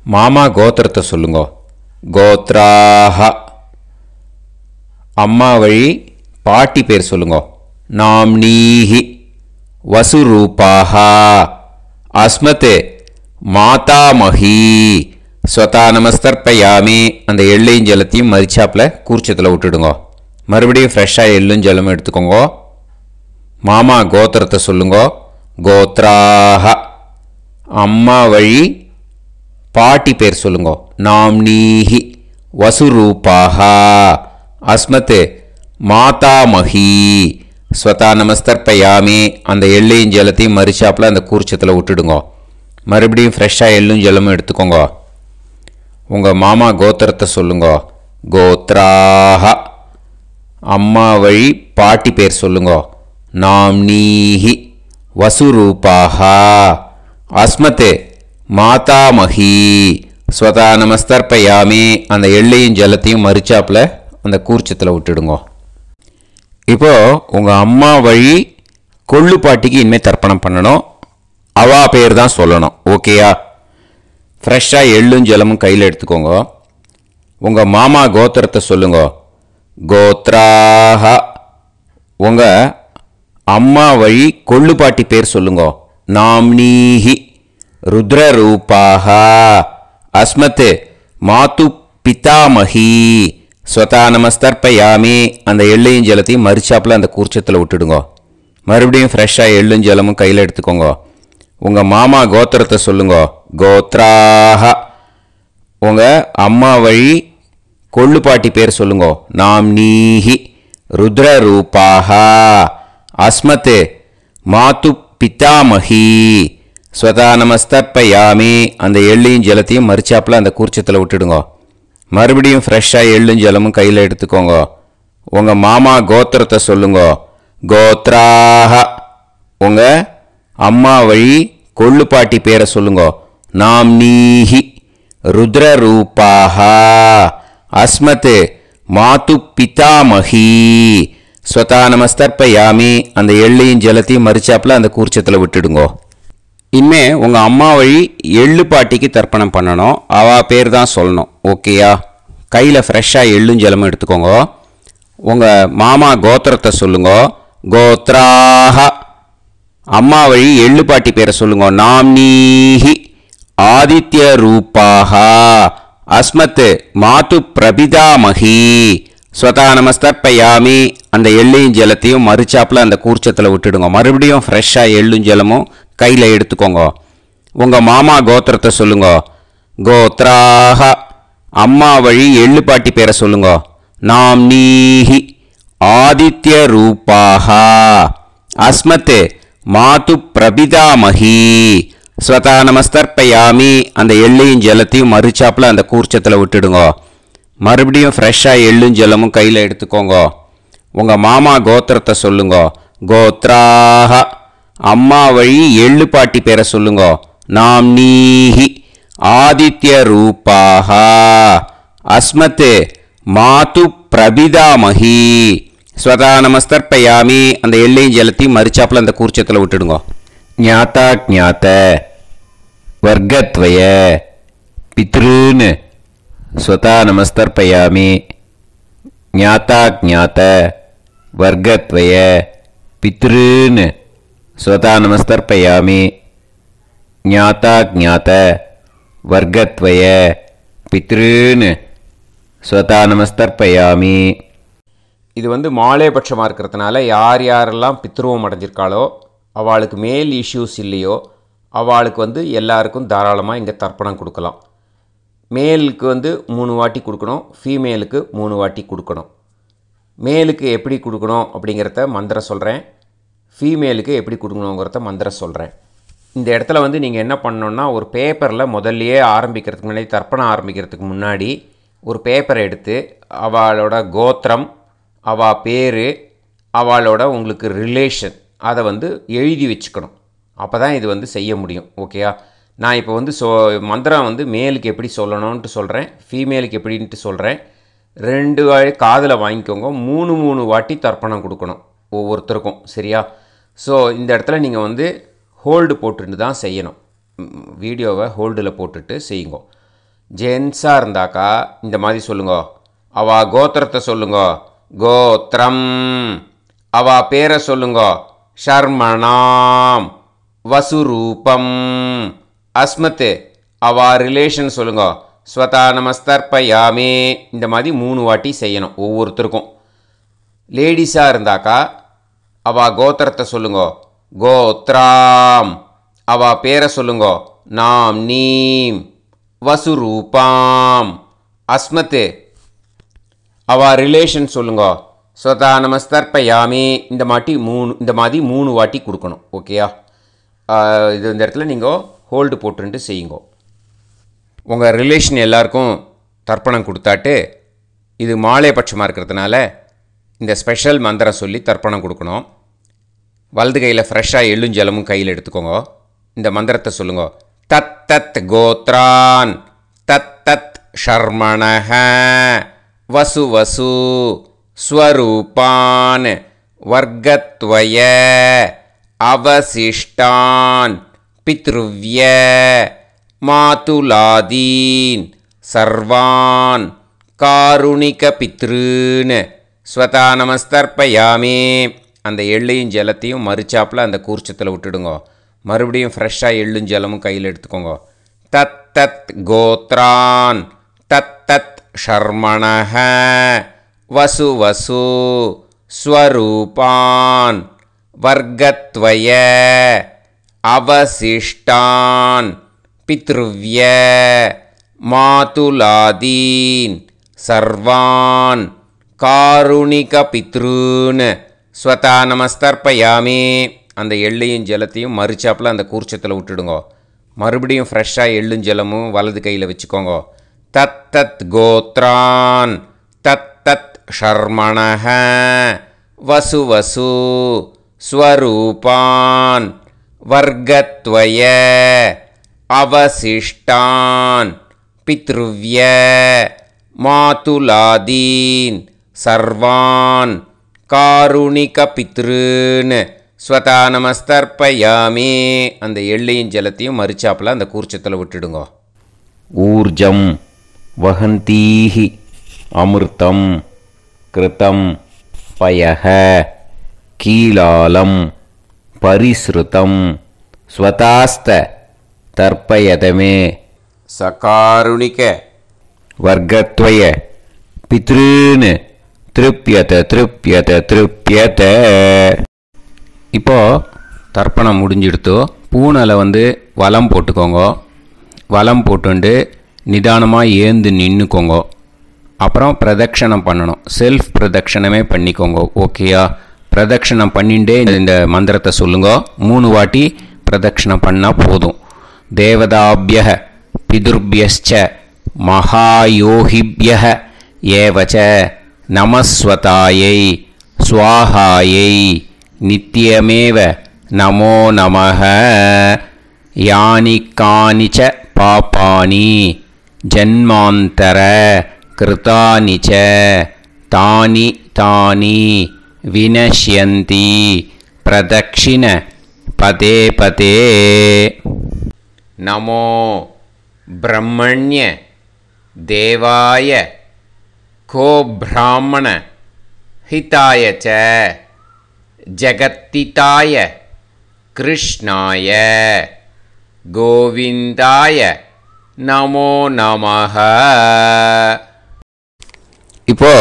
S3: மாமா கோத்திரத்தை சொல்லுங்க. கோத்ராஹ. அம்மா வழி பாட்டி பேர் சொல்லுங்க. நாம்னீஹி வசுரூபாஹ அஸ்மத் மாதாமஹி ஸ்வதா நமஸ்தர்ப்பயாமி. அந்த எள்ளையும் ஜலத்தையும் மரிச்சாப்புல கூர்ச்சத்தில் விட்டுடுங்க. மறுபடியும் ஃப்ரெஷ்ஷாக எள்ளும் ஜலமும் எடுத்துக்கோங்க. மாமா கோத்திரத்தை சொல்லுங்க. கோத்ராஹ. அம்மா வழி பாட்டி பேர் சொல்லுங்க. நாம்னீஹி வசுரூபாஹ அஸ்மத் மாதாமஹி ஸ்வதா நமஸ்தர்ப்பயாமி. அந்த எள்ளையும் ஜலத்தையும் மரிச்சாப்புல அந்த கூர்ச்சத்தில் விட்டுடுங்க. மறுபடியும் ஃப்ரெஷ்ஷாக எள்ளும் ஜலமும் எடுத்துக்கோங்க. உங்கள் மாமா கோத்திரத்தை சொல்லுங்க. கோத்ராஹ. அம்மா வழி பாட்டி பேர் சொல்லுங்க. நாம்னீஹி வசுரூபாஹ அஸ்மத் மாதாமஹி ஸ்வதா நமஸ்தர்ப்பயாமி. அந்த எள்ளையும் ஜலத்தையும் மரிச்சாப்புல அந்த கூர்ச்சத்தில் விட்டுடுங்க. இப்போ உங்கள் அம்மா வழி கொள்ளு பாட்டிக்கு இனிமேல் தர்ப்பணம் பண்ணணும். அவா பேர் தான் சொல்லணும். ஓகேயா? ஃப்ரெஷ்ஷாக எள்ளும் ஜலமும் கையில் எடுத்துக்கோங்க. உங்கள் மாமா கோத்திரத்தை சொல்லுங்க. கோத்ராஹ. உங்கள் அம்மா வழி கொள்ளு பாட்டி பேர் சொல்லுங்க. நாம்னீஹி ருத்ரரூபாஹ அஸ்மத் மாது பிதாமஹி ஸ்வதா நமஸ்தர்ப்பயாமி. அந்த எள்ளையும் ஜலத்தையும் மரிச்சாப்புல அந்த கூர்ச்சத்தில் விட்டுடுங்க. மறுபடியும் ஃப்ரெஷ்ஷாக எள்ளும் ஜலமும் கையில் எடுத்துக்கோங்க. உங்கள் மாமா கோத்திரத்தை சொல்லுங்க. கோத்ராஹ. உங்கள் அம்மா வழி கொள்ளு பாட்டி பேர் சொல்லுங்க. நாம்னீஹி ருத்ரரூபாஹ அஸ்மத் மாது பிதாமஹி ஸ்வதா நமஸ்தர்ப்பயாமி. அந்த எள்ளையும் ஜலத்தையும் மரிச்சாப்புல அந்த கூர்ச்சத்தில் விட்டுடுங்க. மறுபடியும் ஃப்ரெஷ்ஷாக எள்ளும் ஜலமும் கையில் எடுத்துக்கோங்க. உங்கள் மாமா கோத்திரத்தை சொல்லுங்க. கோத்ராஹ. உங்கள் அம்மா வழி கொள்ளு பாட்டி பேரை சொல்லுங்க. நாம்னீஹி ருத்ரரூபாஹ அஸ்மத் மாது பிதாமஹி ஸ்வதா நமஸ்தர்ப்பயாமி. அந்த எள்ளையும் ஜலத்தையும் மரிச்சாப்புல அந்த கூர்ச்சத்தில் விட்டுடுங்க. இனிமே உங்கள் அம்மா வழி எள்ளு பாட்டிக்கு தர்ப்பணம் பண்ணணும். அவா பேர் தான் சொல்லணும். ஓகேயா? கையில் ஃப்ரெஷ்ஷாக எள்ளும் ஜலமும் எடுத்துக்கோங்க. உங்கள் மாமா கோத்திரத்தை சொல்லுங்க. கோத்ராஹ. அம்மா வழி எள்ளு பாட்டி பேரை சொல்லுங்க. நாம்னீஹி ஆதித்ய ரூபாஹ அஸ்மத் மாது பிரபிதாமஹி ஸ்வதா நமஸ்தர்ப்பயாமி. அந்த எள்ளையும் ஜலத்தையும் மரிச்சாப்புல அந்த கூர்ச்சத்தில் விட்டுடுங்க. மறுபடியும் ஃப்ரெஷ்ஷாக எள்ளும் ஜலமும் கையில் எடுத்துக்கோங்க. உங்கள் மாமா கோத்திரத்தை சொல்லுங்க. கோத்ராஹ. அம்மா வழி எள்ளு பாட்டி பேரை சொல்லுங்க. நாம்னீஹி ஆதித்ய ரூபாஹ அஸ்மத் மாது பிரபிதாமஹி
S1: ஸ்வதா நமஸ்தர்ப்பயாமி. அந்த எள்ளையும் ஜலத்தையும் மறுச்சாப்பில் அந்த கூர்ச்சத்தில் விட்டுடுங்க. மறுபடியும் ஃப்ரெஷ்ஷாக எள்ளும் ஜலமும் கையில் எடுத்துக்கோங்க. உங்கள் மாமா கோத்திரத்தை சொல்லுங்க. கோத்ராக. அம்மா வழி எள்ளு பாட்டி பேரை சொல்லுங்க. நாம் நீஹி ஆதித்ய ரூபாக. அஸ்மத் மாது பிரபிதாமஹி. ஸ்வதா நமஸ்தர்ப்பயாமி. அந்த எள்ளையும் ஜலத்தையும் மறுச்சாப்பில் அந்த கூர்ச்சத்தில் விட்டுடுங்க.
S3: ஞாதா ஞாத வர்க்கத்வய பித்ருன் ஸ்வதா நமஸ்தர்ப்பயாமி. ஞாதா ஞாத வர்க்கத்வய பித்ருன் ஸ்வதா நமஸ்தர்ப்பயாமி. ஞாதா ஞாத வர்க்கத்வய பித்ருன் ஸ்வதா நமஸ்தர்ப்பயாமி.
S1: இது மாலைபட்சமாக இருக்கிறதுனால யார் யாரெல்லாம் பித்ருவம் அடைஞ்சிருக்காளோ அவளுக்கு மேல் இஷ்யூஸ் இல்லையோ அவளுக்கு எல்லாருக்கும் தாராளமாக இங்கே தர்ப்பணம் கொடுக்கலாம். மேலுக்கு 3 வாட்டி கொடுக்கணும், ஃபீமேலுக்கு 3 வாட்டி கொடுக்கணும். மேலுக்கு எப்படி கொடுக்கணும் அப்படிங்கிறத மந்திரம் சொல்கிறேன், ஃபீமேலுக்கு எப்படி கொடுக்கணுங்கிறத மந்திரம் சொல்கிறேன். இந்த இடத்துல நீங்கள் என்ன பண்ணணுன்னா, ஒரு பேப்பரில் முதல்லையே ஆரம்பிக்கிறதுக்கு முன்னாடி, தர்ப்பணம் ஆரம்பிக்கிறதுக்கு முன்னாடி ஒரு பேப்பரை எடுத்து அவளோட கோத்திரம், அவள் பேர், அவளோட உங்களுக்கு ரிலேஷன் அதை எழுதி வச்சுக்கணும். அப்போ தான் இது செய்ய முடியும். ஓகேயா? நான் இப்போ மந்திரம் மேலுக்கு எப்படி சொல்லணும்ன்ட்டு சொல்கிறேன், ஃபீமேலுக்கு எப்படின்ட்டு சொல்கிறேன். 2 காதில் வாங்கிக்கோங்க. 3 வாட்டி தர்ப்பணம் கொடுக்கணும் ஒவ்வொருத்தருக்கும். சரியா? ஸோ இந்த இடத்துல நீங்கள் ஹோல்டு போட்டுட்டு தான் செய்யணும். வீடியோவை ஹோல்டில் போட்டுட்டு செய்யுங்க. ஜென்ஸாக இருந்தாக்கா இந்த மாதிரி சொல்லுங்க. அவ கோத்திரத்தை சொல்லுங்க. கோத்திரம். அவ பேரை சொல்லுங்க. ஷர்மணாம் வசுரூபம். அஸ்மத். அவ ரிலேஷன் சொல்லுங்க. ஸ்வதா நமஸ்தர்ப்பயாமி. இந்த மாதிரி 3 வாட்டி செய்யணும் ஒவ்வொருத்தருக்கும். லேடிஸாக இருந்தாக்கா அவ கோத்திரத்தை சொல்லுங்க. கோத்ராம். அவ பேரை சொல்லுங்க. நாம் நீம் வசுரூபாம். அஸ்மத். அவ ரிலேஷன் சொல்லுங்க. ஸ்வதா நமஸ்தர்ப்பயாமி. இந்த மாதிரி 3 வாட்டி கொடுக்கணும். ஓகேயா? இது இந்த இடத்துல நீங்கள் ஹோல்டு போட்டுட்டு செய்யுங்க. உங்கள் ரிலேஷன் எல்லாருக்கும் தர்ப்பணம் கொடுத்தாட்டு இது மாலைபட்சமாக இருக்கிறதுனால இந்த ஸ்பெஷல் மந்திரம் சொல்லி தர்ப்பணம் கொடுக்கணும். வலது கையில் ஃப்ரெஷ்ஷாக எள்ளும் ஜலமும் கையில் எடுத்துக்கோங்க. இந்த மந்திரத்தை சொல்லுங்க. தத் தத் கோத்ரான் தத் தத் ஷர்மணஹ வசு வசு ஸ்வரூபான் வர்க்கத்வய அவசிஷ்டான் பித்ருவ்ய மாதுலாதீன் சர்வான் காருணிக பித்ருன் ஸ்வதா நமஸ்தர்ப்பயாமி. அந்த எள்ளையும் ஜலத்தையும் மறுச்சாப்பில் அந்த கூர்ச்சத்தில் விட்டுடுங்க. மறுபடியும் ஃப்ரெஷ்ஷாக எள்ளும் ஜலமும் கையில் எடுத்துக்கோங்க. தத் தத் கோத்ரான் தத் தத் ஷர்மணஹ வசு வசு ஸ்வரூபான் வர்க்கத்வய அவசிஷ்டான் பித்ருவ்ய மாதுலாதீன் சர்வான் காருணிக பித்ருன் ஸ்வதா நமஸ்தர்ப்பயாமி. அந்த எள்ளையும் ஜலத்தையும் மறுச்சாப்பில் அந்த கூர்ச்சத்தில் விட்டுடுங்க. மறுபடியும் ஃப்ரெஷ்ஷாக எள்ளும் ஜலமும் வலது கையில் வச்சுக்கோங்க. தத் தத் கோத்ரான் தத் தத் ஷர்மணஹ வசு வசு ஸ்வரூபான் வர்க்கத்வய அவசிஷ்டான் பித்ருவ்ய மாதுலாதீன் சர்வான் காருணிக பித்ருன் ஸ்வதா நமஸ்தர்ப்பயாமி. அந்த எள்ளையும் ஜலத்தையும் மறுச்சாப்பில் அந்த கூர்ச்சத்தில் விட்டுடுங்க.
S3: ஊர்ஜம் வஹந்தீஹி அமிர்தம் கிருதம் பயஹ கீலாலம் பரிஸ்ருதம் ஸ்வதாஸ்த தர்ப்பயதமே.
S1: சகாருணிக
S3: வர்க்கத்வய பித்ருன் திருப்யத திருப்யத திருப்யத.
S1: இப்போது தர்ப்பணம் முடிஞ்சிடுத்து. பூனலை வலம் போட்டுக்கோங்க. வலம் போட்டுண்டு நிதானமாக ஏந்து நின்றுக்கோங்க. அப்புறம் பிரதட்சணம் பண்ணணும். செல்ஃப் பிரதட்சணமே பண்ணிக்கோங்க. ஓகேயா? பிரதட்சணம் பண்ணிகிட்டே இந்த மந்திரத்தை சொல்லுங்க. 3 வாட்டி பிரதட்சணம் பண்ணால் போதும்.
S3: தேவதாபியः பிதுர்பியஸ்ச மகாயோகிபியः ஏவச நமஸ்வதாயை ஸ்வாஹாயை நித்யமேவ நமோ நமः. யானி கானிச்ச பாபானி ஜன்மாந்தர கிருதானி ச தானி தானி வினஷ்யந்தி பிரதக்ஷிண பதே பதே. நமோ பிரம்மண்ய தேவாய கோ பிராமண ஹிதாய ச ஜகத்திதாய கிருஷ்ணாய கோவிந்தாய நமோ நமः. இப்போ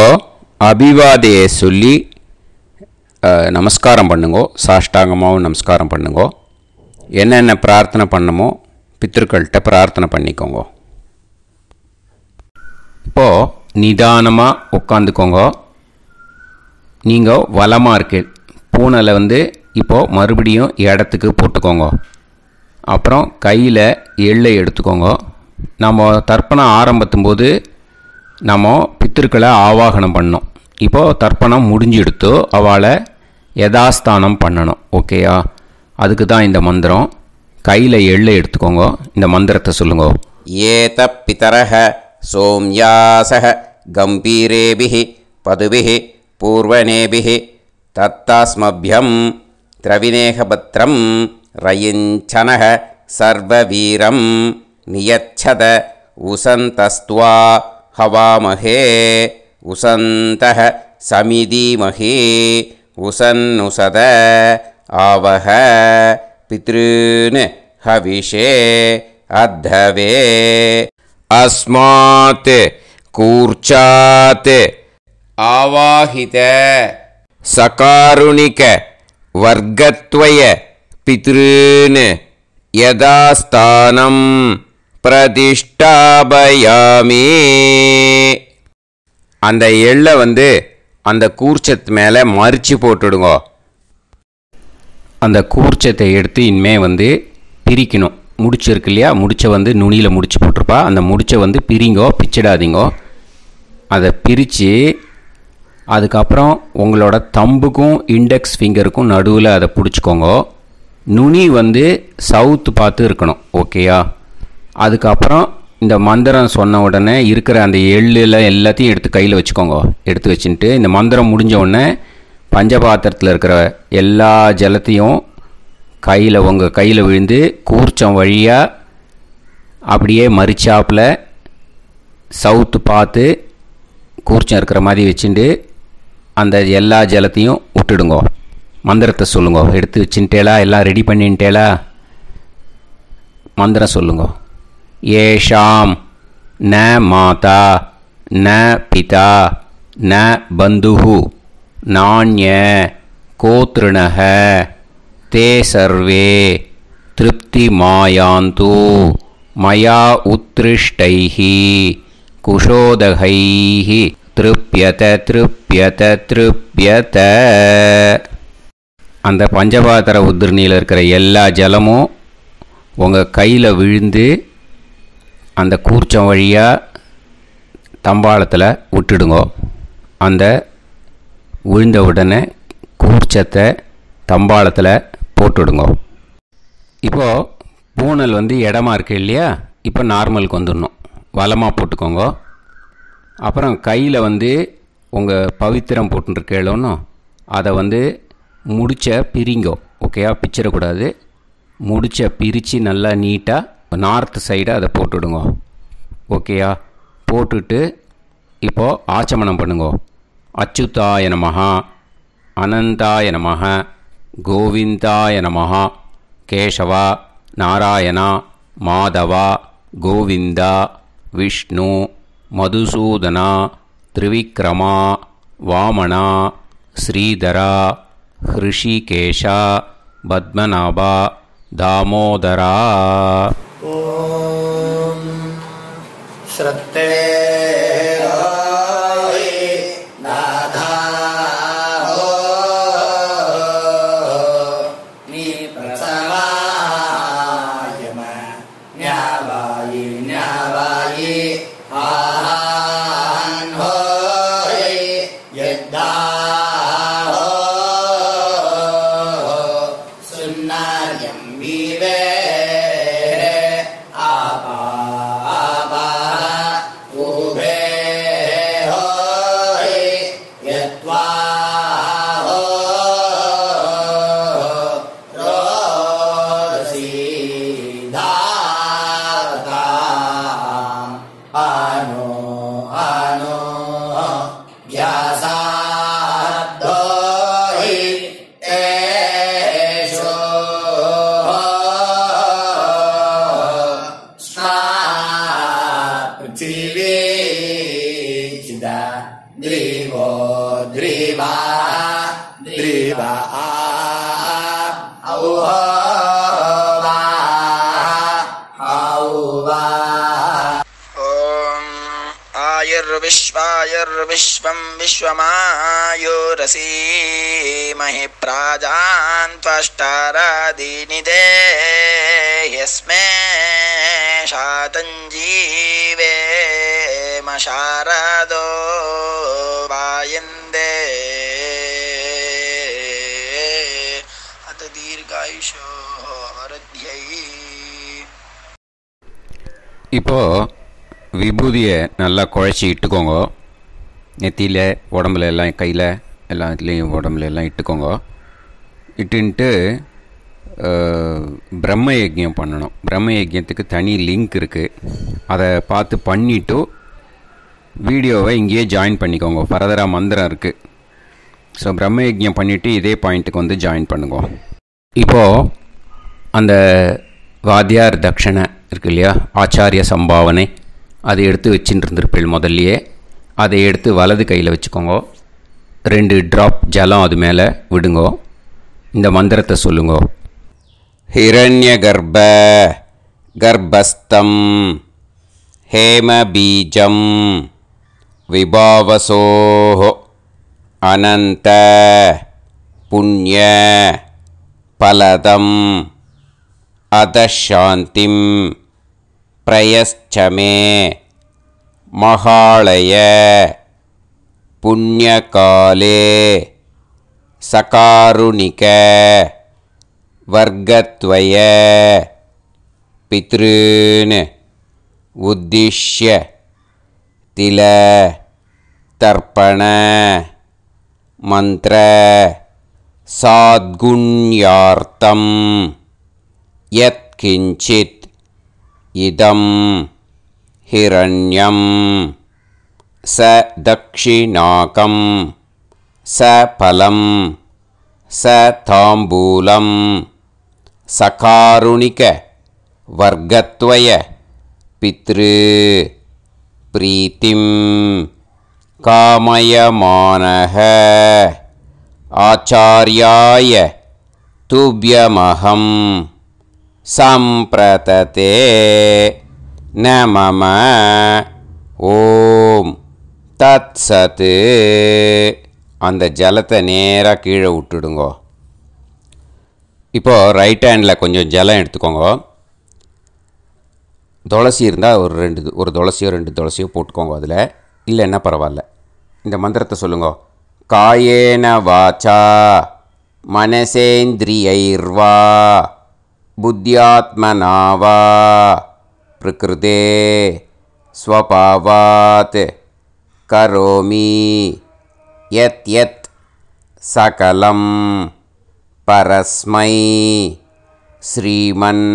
S3: அபிவாதையை சொல்லி நமஸ்காரம் பண்ணுங்கோ. சாஷ்டாங்கமாகவும் நமஸ்காரம் பண்ணுங்கோ. என்னென்ன பிரார்த்தனை பண்ணமோ பித்ருக்கள்கிட்ட பிரார்த்தனை பண்ணிக்கோங்க. இப்போது நிதானமாக உட்காந்துக்கோங்க. நீங்கள் வலமாக இருக்கு பூனலை இப்போது மறுபடியும் இடத்துக்கு போட்டுக்கோங்க. அப்புறம் கையில் எள்ளை எடுத்துக்கோங்க. நம்ம தர்ப்பணம் ஆரம்பத்தும் போது நம்ம பித்திருக்களை ஆவாகனம் பண்ணோம். இப்போது தர்ப்பணம் முடிஞ்செடுத்து அவளை யதாஸ்தானம் பண்ணணும். ஓகேயா? அதுக்கு தான் இந்த மந்திரம். கையில் எள்ளை எடுத்துக்கோங்க. இந்த மந்திரத்தை சொல்லுங்க.
S1: ஏத பிதரஹ சோம்யாசஹ கம்பீரேபிஹி பதுபிஹி பூர்வனேபிஹி தத்தாஸ்மப்யம் திரவிநேகபத்ரம் ரயிஞ்சனஹ சர்வவீரம் நியச்சத உசந்தஸ்த்வா ஹவாமஹே உசந்தஹ சமிதீமஹி உசன்னுசத ஆவஹ பித்ருன் ஹவிஷே அத்தவே. அஸ்மாத் கூர்ச்சாத் ஆவாஹித சகாருணிக வர்க்கத்வய பித்ருன் யதாஸ்தானம் பிரதிஷ்டாபயாமி. அந்த எள்ளை அந்த கூர்ச்சத்து மேலே மறித்து போட்டுடுங்க. அந்த கூர்ச்சத்தை எடுத்து இனிமே பிரிக்கணும். முடிச்சு இருக்கு இல்லையா? முடிச்சை நுனியில் முடிச்சு போட்டிருப்பா. அந்த முடிச்சை பிரிங்கோ, பிச்சிடாதீங்கோ. அதை பிரித்து அதுக்கப்புறம் உங்களோட தம்புக்கும் இண்டெக்ஸ் ஃபிங்கருக்கும் நடுவில் அதை பிடிச்சிக்கோங்க. நுனி சவுத்து பார்த்து இருக்கணும். ஓகேயா? அதுக்கப்புறம் இந்த மந்திரம் சொன்ன உடனே இருக்கிற அந்த எள்ளில் எல்லாத்தையும் எடுத்து கையில் வச்சுக்கோங்க. எடுத்து வச்சுட்டு இந்த மந்திரம் முடிஞ்ச உடனே பஞ்சபாத்திரத்தில் இருக்கிற எல்லா ஜலத்தையும் உங்கள் கையில் விழுந்து கூர்ச்சம் வழியாக அப்படியே மறிச்சாப்பில் சவுத்து பார்த்து கூர்ச்சம் இருக்கிற மாதிரி வச்சுட்டு அந்த எல்லா ஜலத்தையும் விட்டுடுங்கோ. மந்திரத்தை சொல்லுங்க. எடுத்து வச்சுட்டேலா? எல்லாம் ரெடி பண்ணிட்டேலா? மந்திரம் சொல்லுங்க. ஏஷாம் ந மாதா ந பிதா ந பந்துஹு நாண்ய கோத்ருணஹ தே சர்வே திருப்திமாயாந்து மயா உத்ருஷ்டைஹி குஷோதகைஹி திருப்யத திருப்யத திருப்யத. அந்த பஞ்சபாத்திர உதிர்ணியில் இருக்கிற எல்லா ஜலமும் உங்கள் கையில் விழுந்து அந்த கூர்ச்சம் வழியாக தம்பாளத்தில் விட்டுடுங்கோ. அந்த விழுந்த உடனே கூர்ச்சத்தை தம்பாளத்தில் போட்டுடுங்கோ. இப்போது பூனல் இடமா இருக்கு இல்லையா? இப்போ நார்மலுக்கு வந்துடணும். வலமாக போட்டுக்கோங்க. அப்புறம் கையில் உங்கள் பவித்திரம் போட்டுருக்கேளோன்னு அதை முடிச்ச பிரிங்கோ. ஓகேயா? பிச்சிடக்கூடாது. முடிச்ச பிரித்து நல்லா நீட்டாக நார்த் சைடு அதை போட்டுடுங்க. ஓகேயா? போட்டுட்டு இப்போது ஆச்சமனம் பண்ணுங்கோ. அச்சுதாய நமஹ அனந்தாய நமஹ கோவிந்தாய நமஹ கேசவா நாராயணா மாதவா கோவிந்தா விஷ்ணு மதுசூதனா திரிவிக்ரமா வாமனா ஸ்ரீதரா ஹிருஷிகேஷா பத்மநாபா தாமோதரா.
S4: ஓம் ஸ்ரத்தே நாதா நீ பிரசவாயம
S5: आयुर्विश्वायुर्विश्वं विश्वमायुरसी महि प्राजान् त्वष्टारादीनि देह्यस्मे शातञ्जीवेम शारदो वायन्दे अत दीर्घायुषो वरद्यै.
S3: இப்போது விபூதியை நல்லா குழச்சி இட்டுக்கோங்க. நெத்தியில் உடம்புல எல்லாம் கையில் எல்லாத்துலேயும் உடம்புல எல்லாம் இட்டுக்கோங்க. இட்டுன்ட்டு பிரம்ம யஜ்யம் பண்ணணும். பிரம்ம யஜ்யத்துக்கு தனி லிங்க் இருக்குது. அதை பார்த்து பண்ணிவிட்டு வீடியோவை இங்கேயே ஜாயின் பண்ணிக்கோங்க. ஃபர்தராக மந்திரம் இருக்குது. ஸோ பிரம்ம யஜ்யம் பண்ணிவிட்டு இதே பாயிண்ட்டுக்கு வந்து ஜாயின் பண்ணுங்க. இப்போது அந்த வாத்தியார் தட்சணை இருக்கு இல்லையா, ஆச்சாரிய சம்பாவனை, அதை எடுத்து வச்சுட்டு இருந்திருப்பேள் முதல்லையே. அதை எடுத்து வலது கையில் வச்சுக்கோங்க. 2 ட்ராப் ஜலம் அது மேலே விடுங்கோ. இந்த மந்திரத்தை சொல்லுங்கோ. ஹிரண்ய கர்ப்ப கர்ப்பஸ்தம் ஹேம பீஜம் விபாவசோ அனந்த புண்ணிய பலதம் அதசாந்திம் பிரயஸ்சமே மகாளய புண்ணியகாலே சகாருணிக வர்க்கத்வய பித்ருன் உத்திஷ்ய தில தர்ப்பண மந்திர சாத்குண்யார்த்தம் யத் கிஞ்சித் இதம் ஹிரண்யம் ச தக்ஷிணாகம் ச பலம் ச தாம்பூலம் சகாருணிக வர்க்கத்வய பித்ரு பிரீத்திம் காமயமானஹ ஆச்சார்யாய துப்யமஹம் சம்பிரததே நமம ஓம் தத் சத். அந்த ஜலத்தை நேராக கீழே விட்டுடுங்கோ. இப்போது ரைட் ஹேண்டில் கொஞ்சம் ஜலம் எடுத்துக்கோங்க. துளசி இருந்தால் ஒரு துளசியோ 2 துளசியோ போட்டுக்கோங்க. அதில் இல்லைன்னா பரவாயில்ல. இந்த மந்திரத்தை சொல்லுங்க. காயேன வாச்சா மனசேந்திரியைர்வா புத்தியாத்மனாவா பிரகிருதே ஸ்வபாவாத் கரோமி யத் யத் சகலம் பரஸ்மை ஸ்ரீமன்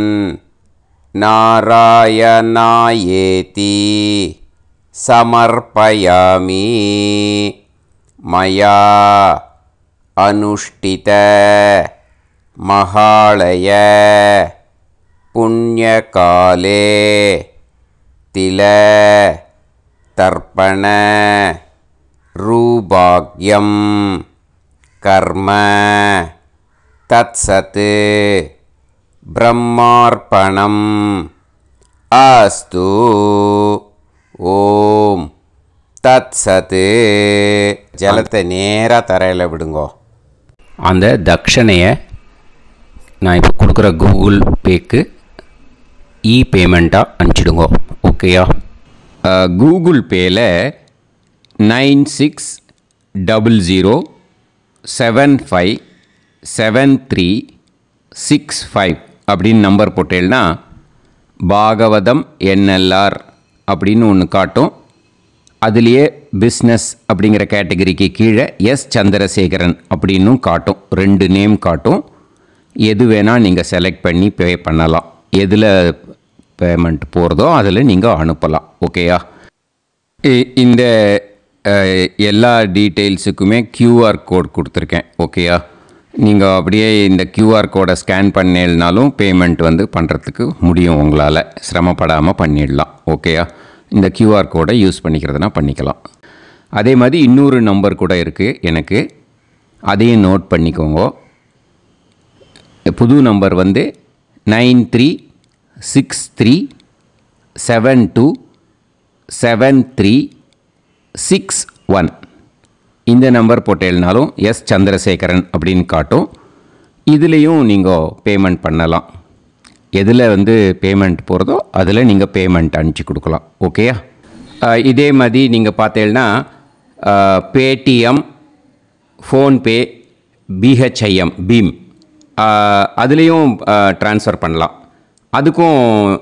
S3: நாராயணாயேதி சமர்ப்பயாமி மயா அனுஷ்டித மகாளய புண்ணியகாலே தில தர்ப்பண ரூபாக்யம் கர்ம தத்சத் பிரம்மார்ப்பணம் அஸ்து. ஓம் தத் சத். ஜலத்தை நேராக தரையில் விடுங்கோ. அந்த தட்சணையை நான் இப்போ கொடுக்குற கூகுள் பேக்கு பேமெண்ட்டாக அனுப்பிச்சிடுங்கோ. ஓகேயா? கூகுள் பேயில் 9600757365 அப்படின்னு நம்பர் போட்டேன்னா பாகவதம் NLR அப்படின்னு ஒன்று காட்டும். அதுலேயே பிஸ்னஸ் அப்படிங்கிற கேட்டகரிக்கு கீழே எஸ் சந்திரசேகரன் அப்படின்னும் காட்டும். 2 நேம் காட்டும். எது வேணால் நீங்கள் செலக்ட் பண்ணி பே பண்ணலாம். எதில் பேமெண்ட் போகிறதோ அதில் நீங்கள் அனுப்பலாம். ஓகேயா? இந்த எல்லா டீட்டெயில்ஸுக்குமே QR கோட் கொடுத்துருக்கேன். ஓகேயா? நீங்கள் அப்படியே இந்த QR கோடை ஸ்கேன் பண்ணேன்னாலும் பேமெண்ட் வந்து பண்ணுறதுக்கு முடியும். உங்களால் சிரமப்படாமல் பண்ணிடலாம். ஓகேயா? இந்த QR கோடை யூஸ் பண்ணிக்கிறதுனா பண்ணிக்கலாம். அதே மாதிரி இன்னொரு நம்பர் கூட இருக்குது எனக்கு. அதையும் நோட் பண்ணிக்கோங்க. புது நம்பர் வந்து 9363727361. இந்த நம்பர் போட்டேல்னாலும் எஸ் சந்திரசேகரன் அப்படின்னு காட்டும். இதுலேயும் நீங்கள் பேமெண்ட் பண்ணலாம். எதில் வந்து பேமெண்ட் போகிறதோ அதில் நீங்கள் பேமெண்ட் அனுப்பிச்சி கொடுக்கலாம். ஓகேயா? இதே மாதிரி நீங்கள் பார்த்தேன்னா பேடிஎம், ஃபோன்பே, பிஹெச்ஐஎம், பீம் அதுலேயும் ட்ரான்ஸ்ஃபர் பண்ணலாம். அதுக்கும்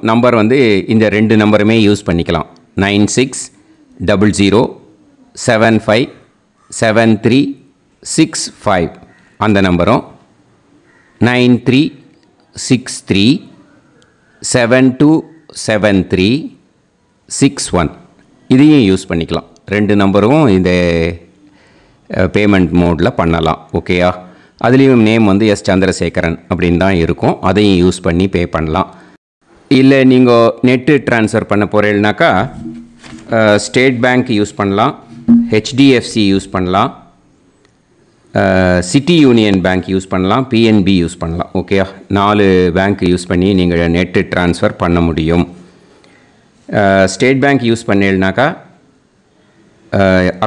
S3: நம்பர் வந்து இந்த 2 நம்பருமே யூஸ் பண்ணிக்கலாம். 9600757365 அந்த நம்பரும் 9363727361 இதையும் யூஸ் பண்ணிக்கலாம். 2 நம்பரும் இந்த பேமெண்ட் மோடில் பண்ணலாம். ஓகேயா? அதுலேயும் நேம் வந்து எஸ் சந்திரசேகரன் அப்படின்னு தான் இருக்கும். அதையும் யூஸ் பண்ணி பே பண்ணலாம். இல்லை நீங்கள் நெட்டு ட்ரான்ஸ்ஃபர் பண்ண போகிறீங்கனாக்கா ஸ்டேட் பேங்க் யூஸ் பண்ணலாம், ஹெச்டிஎஃப்சி யூஸ் பண்ணலாம், சிட்டி யூனியன் பேங்க் யூஸ் பண்ணலாம், பிஎன்பி யூஸ் பண்ணலாம். ஓகேயா? 4 பேங்க் யூஸ் பண்ணி நீங்கள் நெட்டு ட்ரான்ஸ்ஃபர் பண்ண முடியும். ஸ்டேட் பேங்க் யூஸ் பண்ணீங்கனாக்கா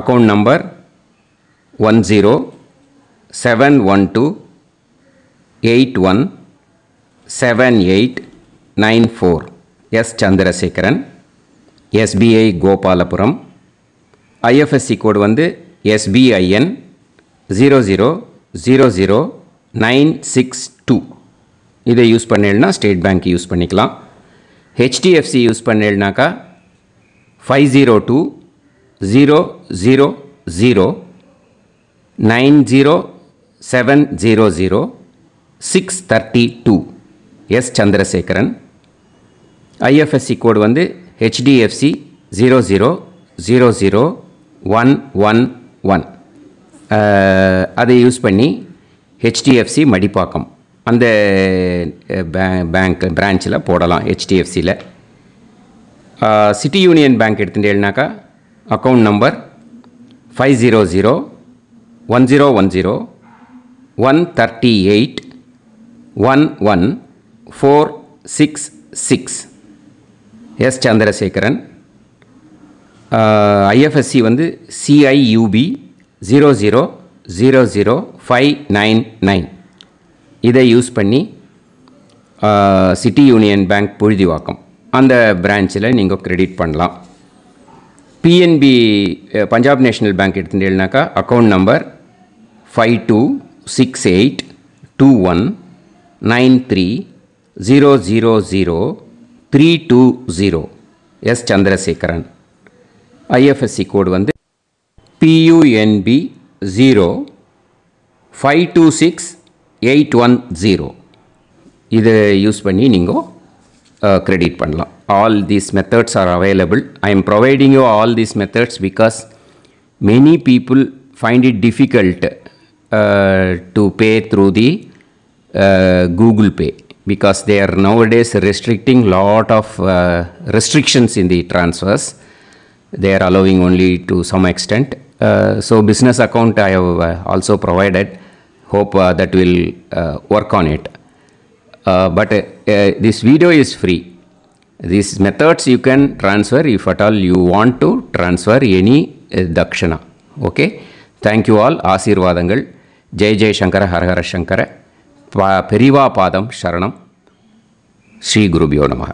S3: account number 10712817894 S Chandrasekaran, SBI Gopalapuram. IFSC code வந்து SBIN 0000962. இதை யூஸ் பண்ணேன்னா ஸ்டேட் பேங்க் யூஸ் பண்ணிக்கலாம். ஹெச்டிஎஃப்சி யூஸ் பண்ணேன்னாக்கா 5020090700 எஸ் சந்திரசேகரன். ஐஎஃப்எஸ்சி கோடு வந்து HDFC 0000111. அதை யூஸ் பண்ணி HDFC மடிப்பாக்கம் அந்த பேங்க் பிரான்ச்சில் போடலாம். HDFCயில் சிட்டி யூனியன் பேங்க் எடுத்துட்டேன்னாக்கா account number 5001001381146 S Chandrasekaran. IFSC வந்து CIUB 0000599. இதை யூஸ் பண்ணி சிட்டி யூனியன் பேங்க் புழுதிவாக்கம் அந்த பிரான்ச்சில் நீங்கள் கிரெடிட் பண்ணலாம். PNB பஞ்சாப் நேஷ்னல் பேங்க் எடுத்துட்டேன்னாக்கா account number 52682193000320 S Chandrasekaran. IFSC code வந்து PUNB 0526810. இதை யூஸ் பண்ணி நீங்கள் credit பண்ணலாம். All these methods are available. I am providing you all these methods because many people find it difficult to pay through the Google Pay because they are nowadays restricting lot of restrictions in the transfers. They are allowing only to some extent. So business account I have also provided. Hope that will work on it. But this video is free. These methods you can transfer if at all you want to transfer any dakshana. Okay. Thank you all. ஆசீர்வாதங்கள். ஜெய் ஜெய் சங்கர ஹர ஹர சங்கர. பெரிவா பாதம் சரணம். ஸ்ரீ குருபியோ நமஹ.